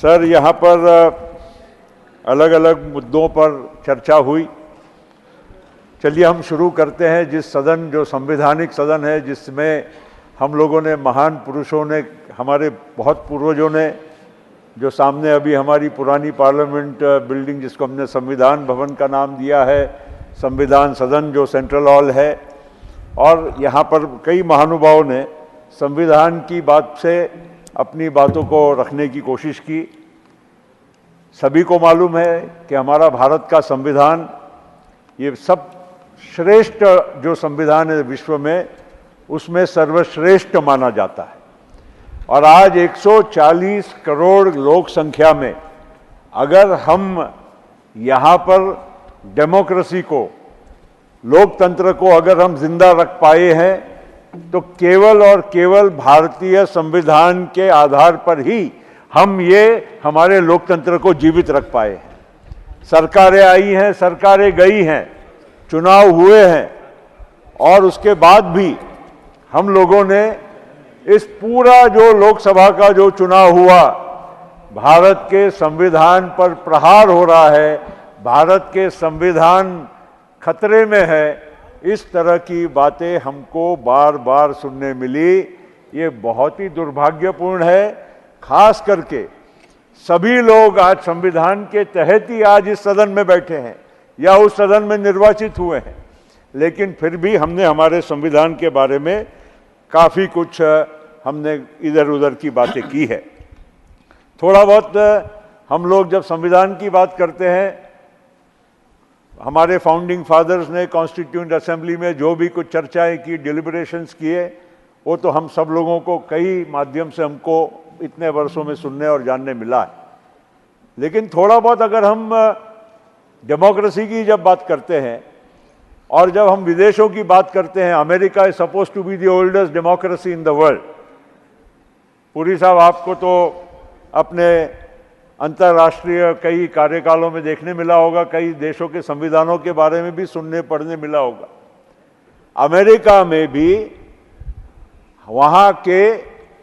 Sir, यहाँ पर अलग अलग मुद्दों पर चर्चा हुई। चलिए हम शुरू करते हैं। जिस सदन, जो संवैधानिक सदन है, जिसमें हम लोगों ने, महान पुरुषों ने, हमारे बहुत पूर्वजों ने, जो सामने अभी हमारी पुरानी पार्लियामेंट बिल्डिंग जिसको हमने संविधान भवन का नाम दिया है, संविधान सदन जो सेंट्रल हॉल है, और यहाँ पर कई महानुभावों ने संविधान की बात से अपनी बातों को रखने की कोशिश की। सभी को मालूम है कि हमारा भारत का संविधान ये सब श्रेष्ठ जो संविधान है विश्व में, उसमें सर्वश्रेष्ठ माना जाता है। और आज 140 करोड़ लोक संख्या में अगर हम यहाँ पर डेमोक्रेसी को, लोकतंत्र को अगर हम जिंदा रख पाए हैं, तो केवल और केवल भारतीय संविधान के आधार पर ही हम ये हमारे लोकतंत्र को जीवित रख पाए हैं। सरकारें आई हैं, सरकारें गई हैं, चुनाव हुए हैं, और उसके बाद भी हम लोगों ने इस पूरा जो लोकसभा का जो चुनाव हुआ, भारत के संविधान पर प्रहार हो रहा है, भारत के संविधान खतरे में है, इस तरह की बातें हमको बार बार सुनने मिली। ये बहुत ही दुर्भाग्यपूर्ण है। खास करके सभी लोग आज संविधान के तहत ही आज इस सदन में बैठे हैं या उस सदन में निर्वाचित हुए हैं, लेकिन फिर भी हमने हमारे संविधान के बारे में काफ़ी कुछ हमने इधर उधर की बातें की है। थोड़ा बहुत हम लोग जब संविधान की बात करते हैं, हमारे फाउंडिंग फादर्स ने कॉन्स्टिट्यूएंट असेंबली में जो भी कुछ चर्चाएं की, डिलिब्रेशंस किए, वो तो हम सब लोगों को कई माध्यम से हमको इतने वर्षों में सुनने और जानने मिला है। लेकिन थोड़ा बहुत अगर हम डेमोक्रेसी की जब बात करते हैं और जब हम विदेशों की बात करते हैं, America is suppose to be the oldest democracy in the world. Puri साहब, आपको तो अपने अंतर्राष्ट्रीय कई कार्यकालों में देखने मिला होगा, कई देशों के संविधानों के बारे में भी सुनने पढ़ने मिला होगा। अमेरिका में भी वहाँ के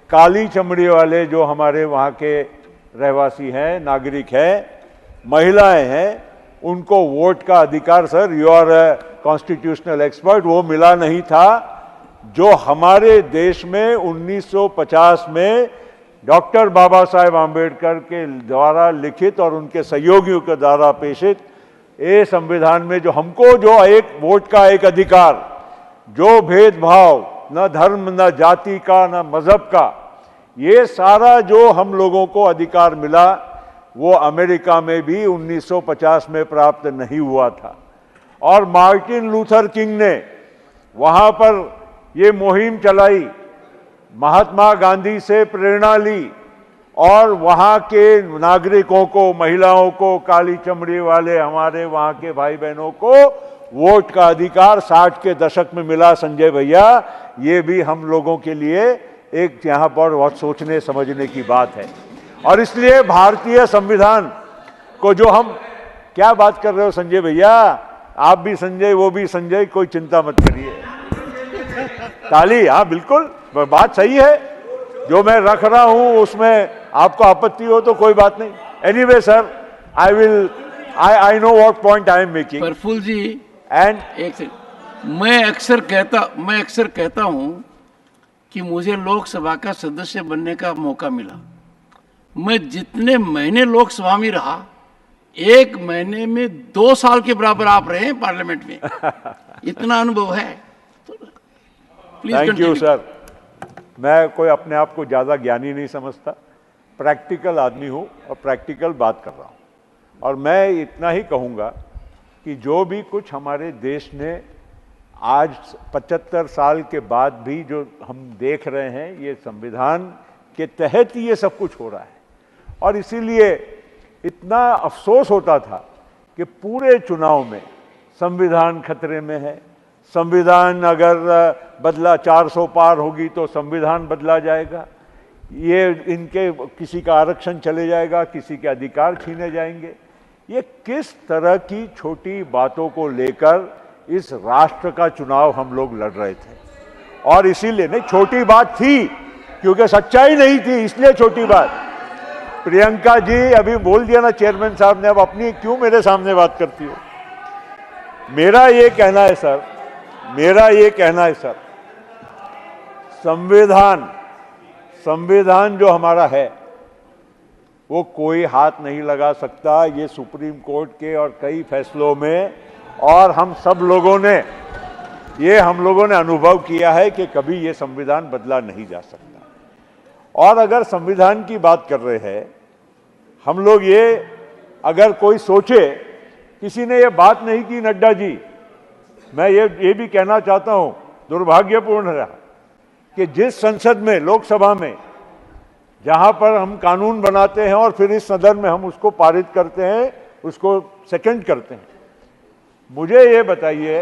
काली चमड़ी वाले जो हमारे वहाँ के रहवासी हैं, नागरिक हैं, महिलाएं हैं, उनको वोट का अधिकार, sir you are constitutional expert, वो मिला नहीं था जो हमारे देश में 1950 में डॉक्टर बाबा साहेब आम्बेडकर के द्वारा लिखित और उनके सहयोगियों के द्वारा पेशित ये संविधान में जो हमको जो एक वोट का एक अधिकार, जो भेदभाव न धर्म न जाति का न मजहब का, ये सारा जो हम लोगों को अधिकार मिला, वो अमेरिका में भी 1950 में प्राप्त नहीं हुआ था। और मार्टिन लूथर किंग ने वहाँ पर ये मुहिम चलाई, महात्मा गांधी से प्रेरणा ली और वहाँ के नागरिकों को, महिलाओं को, काली चमड़ी वाले हमारे वहाँ के भाई बहनों को वोट का अधिकार 60 के दशक में मिला। संजय भैया, ये भी हम लोगों के लिए एक यहाँ पर बहुत सोचने समझने की बात है। और इसलिए भारतीय संविधान को जो हम, क्या बात कर रहे हो संजय भैया, आप भी संजय, वो भी संजय, कोई चिंता मत करिए। ताली, हाँ बिल्कुल, बात सही है। जो मैं रख रहा हूं उसमें आपको आपत्ति हो तो कोई बात नहीं। Anyway sir, I know what point I am making. Prafull ji, and एक सेकंड, मैं अक्सर कहता हूं कि मुझे लोकसभा का सदस्य बनने का मौका मिला। मैं जितने महीने लोकसभा में रहा, एक महीने में 2 साल के बराबर आप रहे हैं पार्लियामेंट में। इतना अनुभव है। Thank you sir. मैं कोई अपने आप को ज़्यादा ज्ञानी नहीं समझता, प्रैक्टिकल आदमी हूँ और प्रैक्टिकल बात कर रहा हूँ। और मैं इतना ही कहूँगा कि जो भी कुछ हमारे देश ने आज 75 साल के बाद भी जो हम देख रहे हैं, ये संविधान के तहत ही ये सब कुछ हो रहा है। और इसीलिए इतना अफसोस होता था कि पूरे चुनाव में संविधान खतरे में है। संविधान अगर बदला, 400 पार होगी तो संविधान बदला जाएगा, ये इनके किसी का आरक्षण चले जाएगा, किसी के अधिकार छीने जाएंगे। ये किस तरह की छोटी बातों को लेकर इस राष्ट्र का चुनाव हम लोग लड़ रहे थे। और इसीलिए नहीं, छोटी बात थी क्योंकि सच्चाई नहीं थी, इसलिए छोटी बात। प्रियंका जी अभी बोल दिया ना चेयरमैन साहब ने, अब अपनी क्यों मेरे सामने बात करती हो। मेरा ये कहना है सर, मेरा ये कहना है सर, संविधान जो हमारा है वो कोई हाथ नहीं लगा सकता। ये सुप्रीम कोर्ट के और कई फैसलों में, और हम लोगों ने अनुभव किया है कि कभी ये संविधान बदला नहीं जा सकता। और अगर संविधान की बात कर रहे हैं हम लोग, ये अगर कोई सोचे, किसी ने ये बात नहीं की नड्डा जी, मैं ये भी कहना चाहता हूं, दुर्भाग्यपूर्ण रहा कि जिस संसद में, लोकसभा में, जहां पर हम कानून बनाते हैं और फिर इस सदन में हम उसको पारित करते हैं, उसको सेकंड करते हैं, मुझे ये बताइए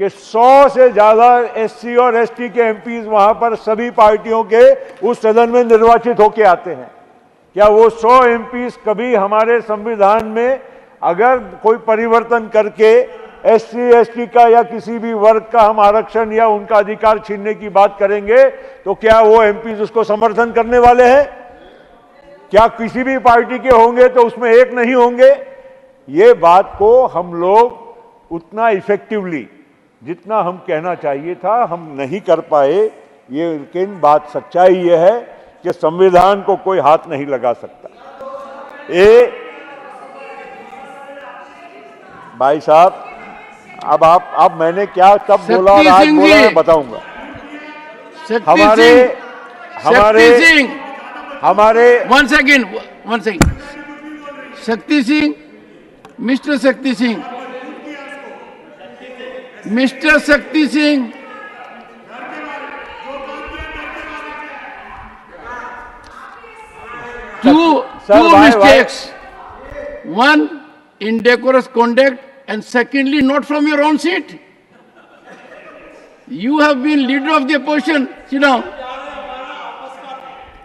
कि 100 से ज्यादा एससी और एसटी के एमपीज वहां पर सभी पार्टियों के उस सदन में निर्वाचित होकर आते हैं। क्या वो 100 एमपीज कभी हमारे संविधान में अगर कोई परिवर्तन करके एससी एसटी का या किसी भी वर्ग का हम आरक्षण या उनका अधिकार छीनने की बात करेंगे तो क्या वो एमपीज उसको समर्थन करने वाले हैं? क्या किसी भी पार्टी के होंगे तो उसमें एक नहीं होंगे? ये बात को हम लोग उतना इफेक्टिवली जितना हम कहना चाहिए था हम नहीं कर पाए। ये लेकिन बात सच्चाई ये है कि संविधान को कोई हाथ नहीं लगा सकता। भाई साहब, अब मैंने क्या तब बोला और आज बोला मैं बताऊंगा। हमारे one second Shakti Singh, mister Shakti Singh, two mistakes. One, indecorous conduct, and secondly, not from your own seat. You have been leader of the opposition. Sit down.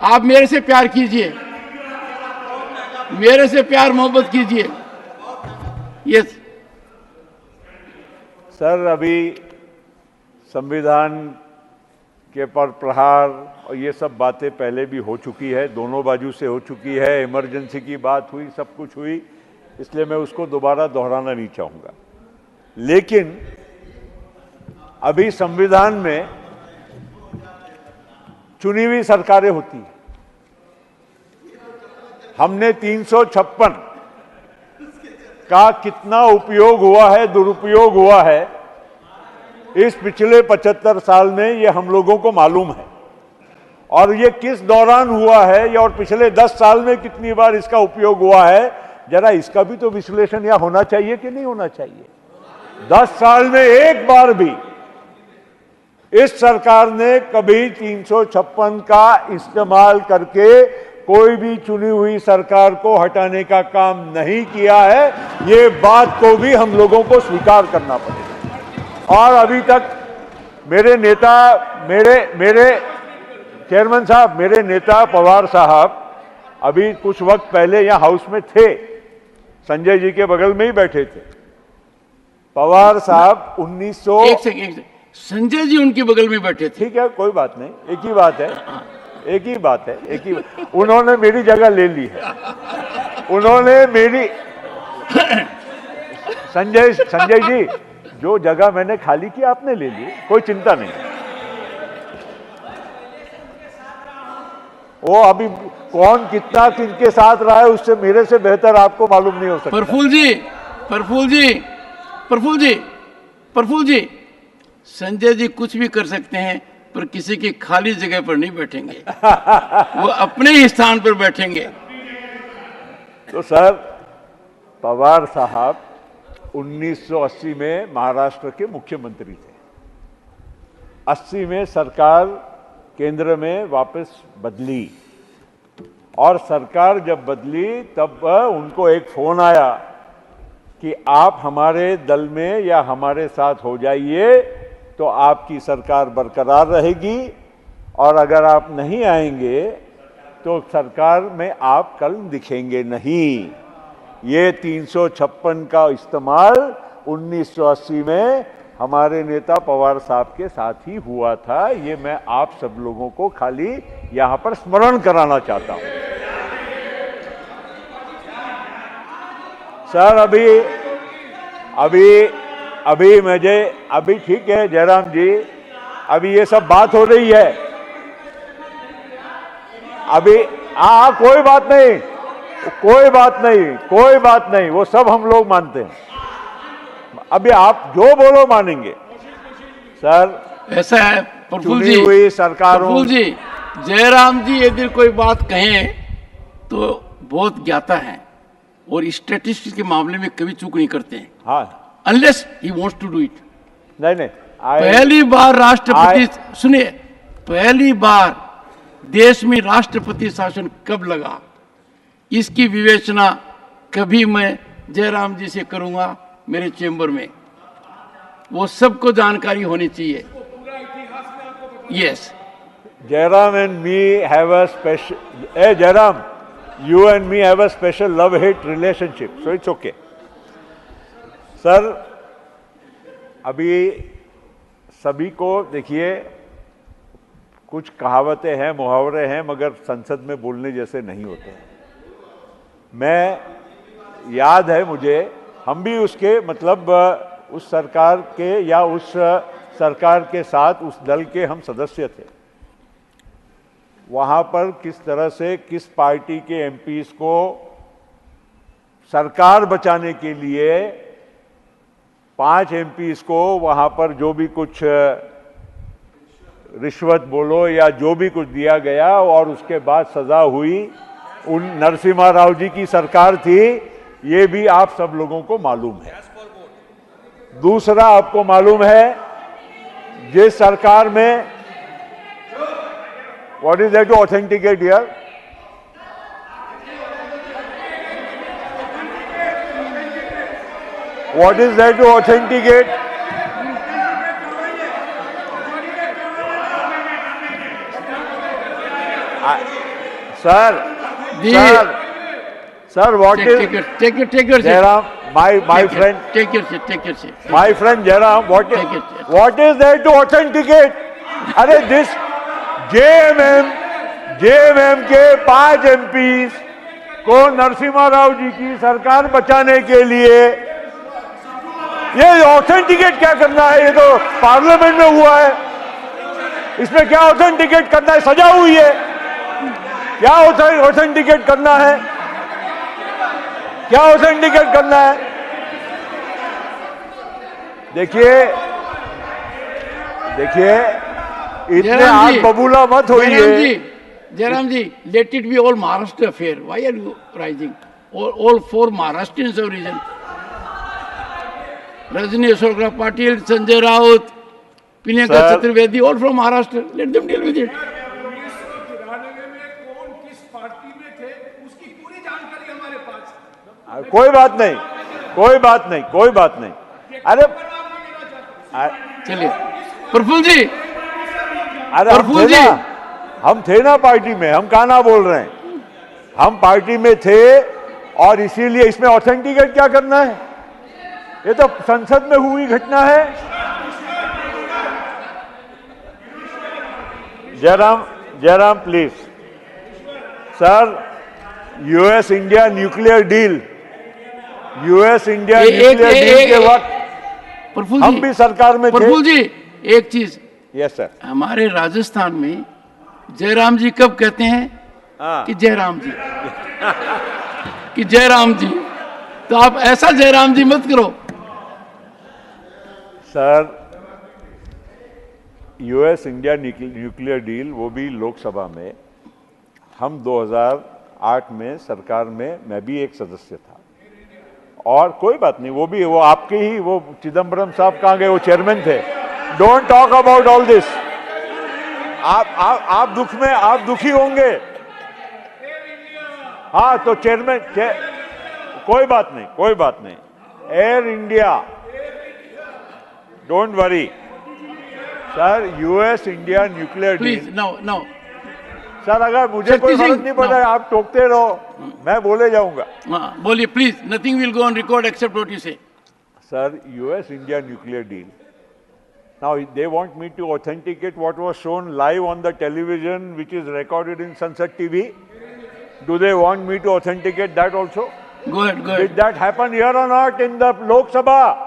आप मेरे से प्यार कीजिए, मेरे से प्यार मोहब्बत कीजिए। यस सर, अभी संविधान के पर प्रहार और ये सब बातें पहले भी हो चुकी है, दोनों बाजू से हो चुकी है। इमरजेंसी की बात हुई, सब कुछ हुई, इसलिए मैं उसको दोबारा दोहराना नहीं चाहूंगा। लेकिन अभी संविधान में चुनी हुई सरकारें होती हैं। हमने 356 का कितना उपयोग हुआ है, दुरुपयोग हुआ है, इस पिछले 75 साल में ये हम लोगों को मालूम है। और ये किस दौरान हुआ है ये, और पिछले 10 साल में कितनी बार इसका उपयोग हुआ है, जरा इसका भी तो विश्लेषण या होना चाहिए कि नहीं होना चाहिए। 10 साल में एक बार भी इस सरकार ने कभी 356 का इस्तेमाल करके कोई भी चुनी हुई सरकार को हटाने का काम नहीं किया है। ये बात को भी हम लोगों को स्वीकार करना पड़ेगा। और अभी तक मेरे चेयरमैन साहब, मेरे नेता पवार साहब अभी कुछ वक्त पहले यहां हाउस में थे, संजय जी के बगल में ही बैठे थे। पवार साहब 1900 एक सेकंड, संजय जी उनके बगल में बैठे थे। ठीक है, कोई बात नहीं, एक ही बात है। उन्होंने मेरी जगह ले ली है, उन्होंने मेरी संजय जी जो जगह मैंने खाली की आपने ले ली, कोई चिंता नहीं। वो अभी कौन कितना किनके साथ रहा है उससे मेरे से बेहतर आपको मालूम नहीं हो सकता। प्रफुल्ल जी, संजय जी कुछ भी कर सकते हैं पर किसी की खाली जगह पर नहीं बैठेंगे। वो अपने ही स्थान पर बैठेंगे। तो सर, पवार साहब 1980 में महाराष्ट्र के मुख्यमंत्री थे। 80 में सरकार केंद्र में वापस बदली, और सरकार जब बदली तब उनको एक फोन आया कि आप हमारे दल में या हमारे साथ हो जाइए तो आपकी सरकार बरकरार रहेगी, और अगर आप नहीं आएंगे तो सरकार में आप कल दिखेंगे नहीं। ये 356 का इस्तेमाल 1980 में हमारे नेता पवार साहब के साथ ही हुआ था। ये मैं आप सब लोगों को खाली यहां पर स्मरण कराना चाहता हूं। सर अभी ठीक है जयराम जी, अभी ये सब बात हो रही है अभी। हाँ, कोई बात नहीं, वो सब हम लोग मानते हैं। अभी आप जो बोलो मानेंगे सर। ऐसा है प्रफुल्ल चुनी जी, हुई सरकारों, प्रफुल्ल जी, जयराम जी यदि कोई बात कहें तो बहुत ज्ञाता है और स्टैटिस्टिक्स के मामले में कभी चूक नहीं करते हैं, हाँ, unless he wants to do it. नहीं पहली बार राष्ट्रपति, सुनिए, पहली बार देश में राष्ट्रपति शासन कब लगा, इसकी विवेचना कभी मैं जयराम जी से करूंगा मेरे चेंबर में, वो सबको जानकारी होनी चाहिए। Yes, Jairam and me have a special, Jairam, you and me have a special love-hate relationship, so it's okay. Sir, अभी सभी को देखिए, कुछ कहावतें हैं, मुहावरे हैं, मगर संसद में बोलने जैसे नहीं होते। मैं याद है मुझे, हम भी उसके मतलब उस सरकार के या उस सरकार के साथ उस दल के हम सदस्य थे। वहाँ पर किस तरह से किस पार्टी के एमपीज को सरकार बचाने के लिए 5 एमपीज को वहाँ पर जो भी कुछ रिश्वत बोलो या जो भी कुछ दिया गया और उसके बाद सजा हुई, उन नरसिम्हा राव जी की सरकार थी, ये भी आप सब लोगों को मालूम है। दूसरा आपको मालूम है जिस सरकार में, what is there to authenticate here? What is there to authenticate? Sir, what is? Take your seat. Jairam, my friend. Take your seat. My friend Jairam, what is there to authenticate? अरे this JMM के 5 MPs को नरसिम्हा राव जी की सरकार बचाने के लिए ये authenticate क्या करना है? ये तो पार्लियामेंट में हुआ है, इसमें क्या ऑथेंटिकेट करना है? सजा हुई है, क्या ऑथेंटिकेट करना है? क्या ऑथेंटिकेट करना है? देखिए इतने आग बबूला मत होइए। जयराम जी, let it be all Maharashtra affair. Why are you rising? All 4 Maharashtrians have risen. Rajneesh Patil, Sanjay Raut, Pinaka Chaturvedi, all from Maharashtra. Let them deal with it. कोई बात नहीं। अरे चलिए प्रफुल्ल जी, अरे हम थे ना पार्टी में, हम कहाँ ना बोल रहे हैं, हम पार्टी में थे और इसीलिए इसमें ऑथेंटिकेट क्या करना है? ये तो संसद में हुई घटना है। Jairam please. Sir, US India nuclear deal के वक्त हम भी सरकार में थे। प्रफुल्ल जी, एक चीज, यस सर, हमारे राजस्थान में जयराम जी कब कहते हैं कि जयराम जी, तो आप ऐसा जयराम जी मत करो। Sir, US India nuclear deal, वो भी लोकसभा में, हम 2008 में सरकार में मैं भी एक सदस्य था, और कोई बात नहीं, वो आपके ही, वो चिदम्बरम साहब कहाँ गए? वो चेयरमैन थे। Don't talk about all this. आप दुखी होंगे। हाँ, तो चेयरमैन, कोई बात नहीं। Air India, don't worry sir, US India nuclear deal. No sir, अगर मुझे कोई फर्क नहीं पड़ रहा है, आप टोकते रहो, मैं बोले जाऊंगा। बोलिए please, nothing will go on record except what you say. Sir, US India nuclear deal, now they want me to authenticate what was shown live on the television which is recorded in Sansad TV. Do they want me to authenticate that also? Go ahead, go Did ahead. that happen here or not in the Lok Sabha?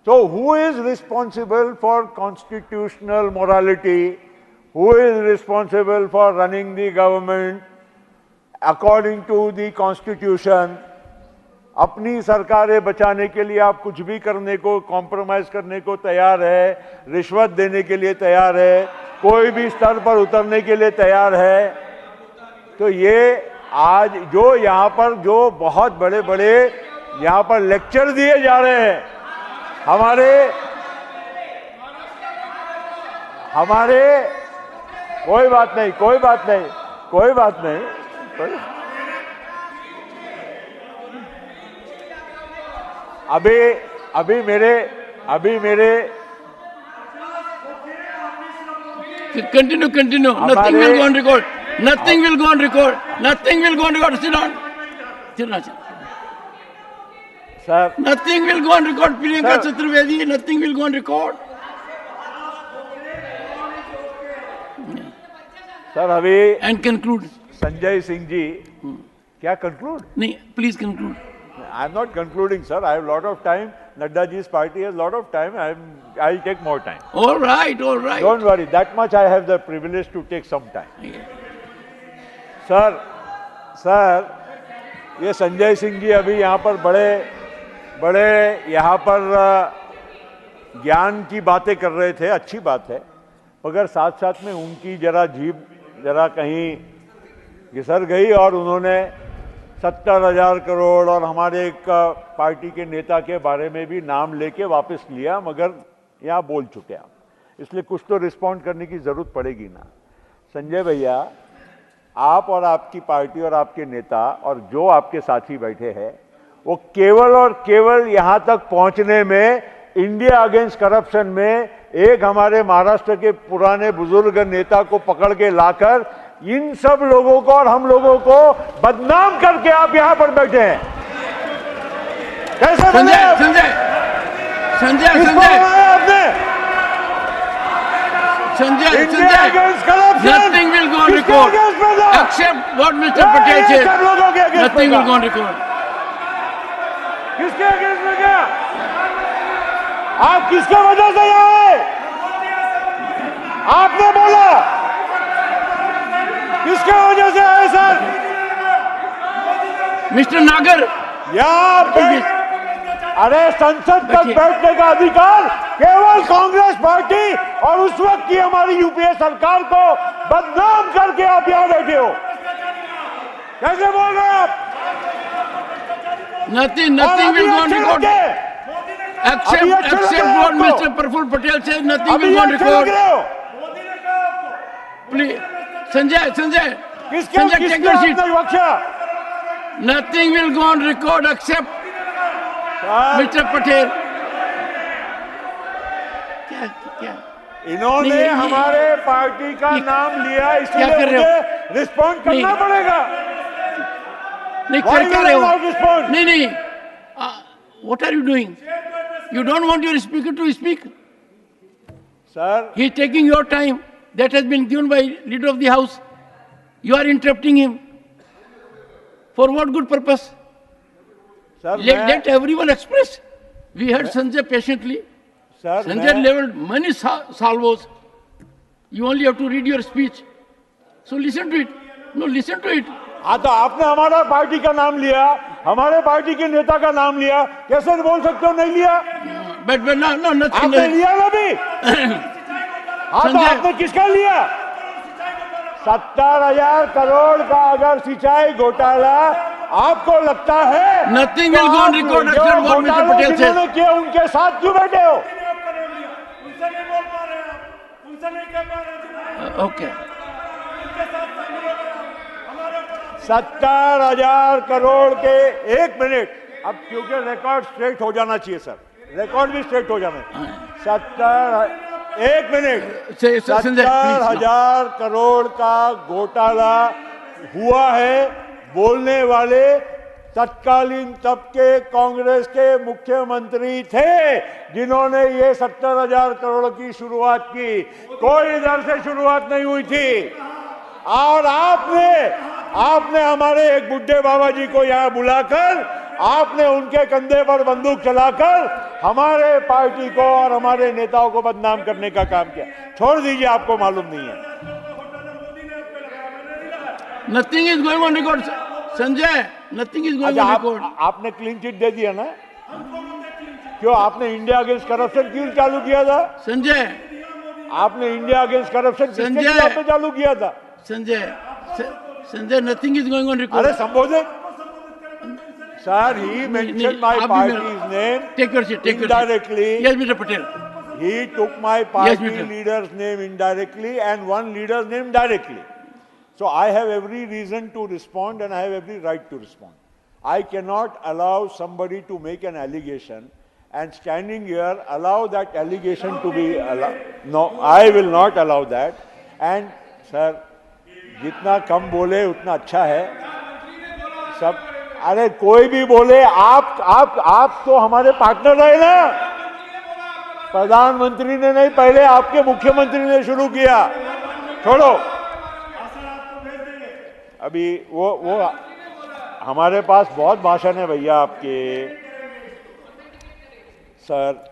So who is responsible for constitutional morality? Who is responsible for running the government according to the constitution? अपनी सरकारें बचाने के लिए आप कुछ भी करने को, कॉम्प्रोमाइज करने को तैयार है, रिश्वत देने के लिए तैयार है, कोई भी स्तर पर उतरने के लिए तैयार है। तो ये आज जो यहाँ पर जो बहुत बड़े बड़े यहाँ पर लेक्चर दिए जा रहे हैं हमारे कोई बात नहीं अभी मेरे Continue. Nothing will go on record. Nothing will go on record. Sit down. Sir Nothing will go on record. Priyanka Sir. Chaturvedi, nothing will go on record. Sir अभी And conclude. संजय सिंह जी क्या conclude? No, please conclude. I am not concluding, sir. I have a lot of time. Nadda ji's party has a lot of time. I'll take more time. All right. Don't worry. That much I have the privilege to take some time. Yeah. Sir ये संजय सिंह जी अभी यहाँ पर बड़े यहाँ पर ज्ञान की बातें कर रहे थे, अच्छी बात है, मगर साथ साथ में उनकी जरा जीभ जरा कहीं घिसर गई और उन्होंने 70,000 करोड़ और हमारे एक पार्टी के नेता के बारे में भी नाम लेके वापस लिया, मगर यहाँ बोल चुके आप, इसलिए कुछ तो रिस्पॉन्ड करने की जरूरत पड़ेगी ना। संजय भैया, आप और आपकी पार्टी और आपके नेता और जो आपके साथी बैठे हैं वो केवल और केवल यहाँ तक पहुँचने में, इंडिया अगेंस्ट करप्शन में एक हमारे महाराष्ट्र के पुराने बुजुर्ग नेता को पकड़ के लाकर इन सब लोगों को और हम लोगों को बदनाम करके आप यहाँ पर बैठे हैं। कैसे बने आप? किसको बनाया आपने? India against corruption. Nothing will go on किसके record against में था? except what Mr. Patel said. सब लोगों के against Nothing में will था। go on record. किसके अगेंस्ट में गया? आप किसके वजह से आए? आपने बोला किसके वजह से आए सर? Mr. Nagar, अरे संसद तक बैठिए। बैठने का अधिकार केवल कांग्रेस पार्टी और उस वक्त की हमारी यूपीए सरकार को बदनाम करके आप यहाँ बैठे हो। कैसे बोल रहे हैं आप? nothing will go on record except what Mr. Praful Patel said. Nothing will go on record. Please, Sanjay, take your seat. Nothing will go on record except Mr. Patel. क्या? इन्होंने नहीं, हमारे पार्टी का नाम लिया, क्या इसलिए कर रहे हो? मुझे रिस्पॉन्ड करना नहीं। पड़ेगा। नहीं Why कर will रहे I हो? not respond? नहीं. What are you doing? You don't want your speaker to speak. Sir He is taking your time that has been given by leader of the house. You are interrupting him. For what good purpose? Sir Let everyone express. We heard Sanjay patiently. Sir Sanjay leveled many salvos. You only have to read your speech. So listen to it. No, listen to it. हाँ तो आपने हमारा party का नाम लिया, हमारे party के नेता का नाम लिया, कैसे बोल सकते हो नहीं लिया? But no, nothing. आपने लिया ना भी? हाँ तो संजय। आपने किसका लिया? 70,000 करोड़ का अगर सिंचाई घोटाला आपको लगता है Nothing तो will go on आप record जो except what Mr. घोटाले Patel said. जिन्होंने किए उनके साथ क्यों बैठे हो? Okay. 70,000 करोड़ के, एक मिनट, अब क्योंकि रिकॉर्ड स्ट्रेट हो जाना चाहिए सर, रिकॉर्ड भी स्ट्रेट हो जाना है। 70,000 करोड़ का घोटाला हुआ है। बोलने वाले तत्कालीन तब के कांग्रेस के मुख्यमंत्री थे जिन्होंने ये 70,000 करोड़ की शुरुआत की। कोई इधर से शुरुआत नहीं हुई थी। और आपने आपने हमारे एक बुढ़े बाबा जी को यहाँ बुलाकर आपने उनके कंधे पर बंदूक चलाकर हमारे पार्टी को और हमारे नेताओं को बदनाम करने का काम किया। छोड़ दीजिए, आपको मालूम नहीं है। Nothing is going on record Sanjay, nothing is going on record. आपने क्लीन चिट दे दिया ना, क्यों आपने इंडिया अगेंस्ट करप्शन क्यों चालू किया था? संजय, आपने इंडिया अगेंस्ट करप्शन किसके खिलाफ में चालू किया था? Sanjay, nothing is going on record. अरे संबोधित sir, he mentioned my party's name indirectly. Yes, Mr. Patel. He took my party leader's name indirectly and one leader's name directly. So I have every reason to respond and I have every right to respond. I cannot allow somebody to make an allegation and standing here allow that allegation to be allowed. No, I will not allow that. And sir, जितना कम बोले उतना अच्छा है। सब अरे कोई भी बोले, आप तो हमारे पार्टनर रहे ना। प्रधानमंत्री ने नहीं, पहले आपके मुख्यमंत्री ने शुरू किया। छोड़ो अभी वो हमारे पास बहुत भाषण है भैया आपके। सर,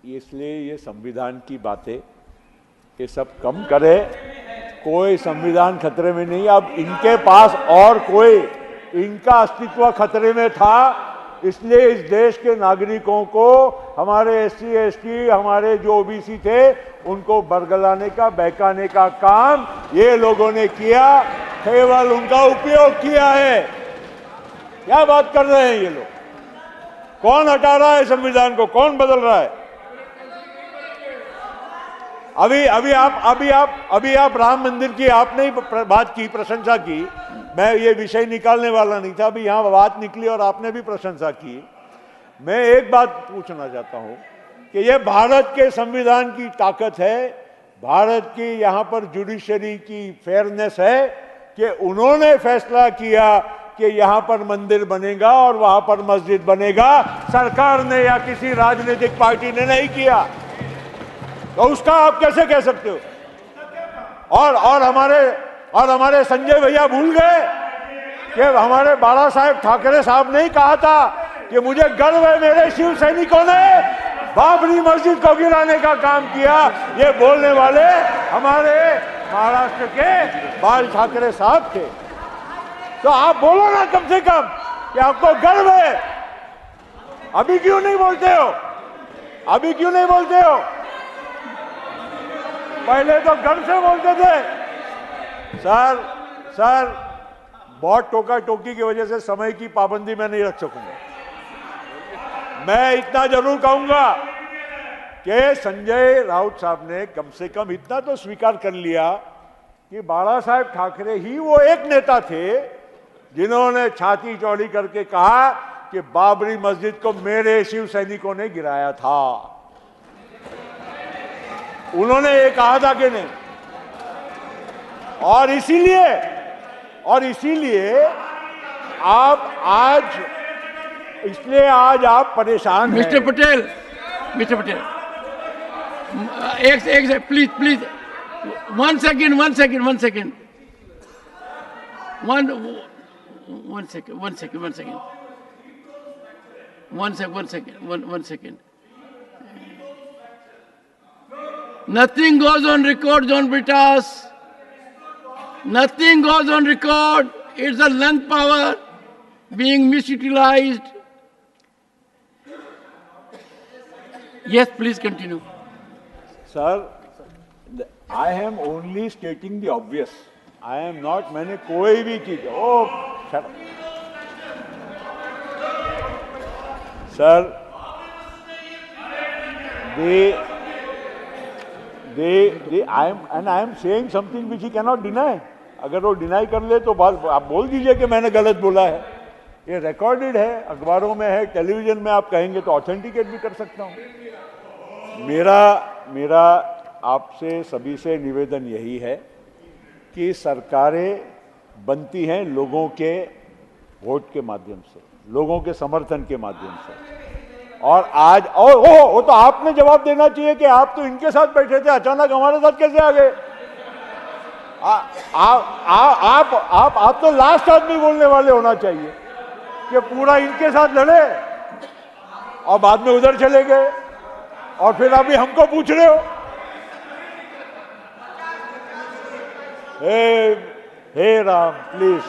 इसलिए ये संविधान की बातें ये सब कम करे। कोई संविधान खतरे में नहीं। अब इनके पास और कोई, इनका अस्तित्व खतरे में था, इसलिए इस देश के नागरिकों को, हमारे एससी एसटी, हमारे जो ओबीसी थे, उनको बरगलाने का, बहकाने का काम ये लोगों ने किया। केवल उनका उपयोग किया है। क्या बात कर रहे हैं ये लोग? कौन हटा रहा है संविधान को? कौन बदल रहा है? अभी आप राम मंदिर की आपने ही बात की, प्रशंसा की। मैं ये विषय निकालने वाला नहीं था, अभी यहाँ बात निकली और आपने भी प्रशंसा की। मैं एक बात पूछना चाहता हूँ कि ये भारत के संविधान की ताकत है, भारत की यहाँ पर जुडिशरी की फेयरनेस है कि उन्होंने फैसला किया कि यहाँ पर मंदिर बनेगा और वहाँ पर मस्जिद बनेगा। सरकार ने या किसी राजनीतिक पार्टी ने नहीं किया, तो उसका आप कैसे कह सकते हो? और हमारे संजय भैया भूल गए कि हमारे बाला साहेब ठाकरे साहब ने ही कहा था कि मुझे गर्व है मेरे शिव सैनिकों ने बाबरी मस्जिद को गिराने का काम किया। ये बोलने वाले हमारे महाराष्ट्र के बाल ठाकरे साहब थे। तो आप बोलो ना कम से कम कि आपको गर्व है। अभी क्यों नहीं बोलते हो? अभी क्यों नहीं बोलते हो? पहले तो गर्व से बोलते थे। सर, बहुत टोका टोकी की वजह से समय की पाबंदी मैं नहीं रख सकूंगा। मैं इतना जरूर कहूंगा कि संजय राउत साहब ने कम से कम इतना तो स्वीकार कर लिया कि बाला साहेब ठाकरे ही वो एक नेता थे जिन्होंने छाती चौड़ी करके कहा कि बाबरी मस्जिद को मेरे शिव सैनिकों ने गिराया था। उन्होंने ये कहा था कि नहीं? और इसीलिए आप आप परेशान हैं। मिस्टर पटेल, एक please one second Nothing goes on record, John Britas. Nothing goes on record. It's a lung power being misutilized. Yes, please continue. Sir, I am only stating the obvious. I am not, मैंने कोई भी चीज, shut up. Sir, I am saying something which he cannot deny. अगर वो deny कर ले तो आप बोल दीजिए कि मैंने गलत बोला है। ये रिकॉर्डेड है, अखबारों में है, टेलीविजन में आप कहेंगे तो ऑथेंटिकेट भी कर सकता हूँ। मेरा आपसे सभी से निवेदन यही है कि सरकारें बनती हैं लोगों के वोट के माध्यम से, लोगों के समर्थन के माध्यम से। और आज वो तो आपने जवाब देना चाहिए कि आप तो इनके साथ बैठे थे, अचानक हमारे साथ कैसे आ गए? आप तो लास्ट आदमी बोलने वाले होना चाहिए कि पूरा इनके साथ लड़े और बाद में उधर चले गए और फिर अभी हमको पूछ रहे हो। हे राम प्लीज।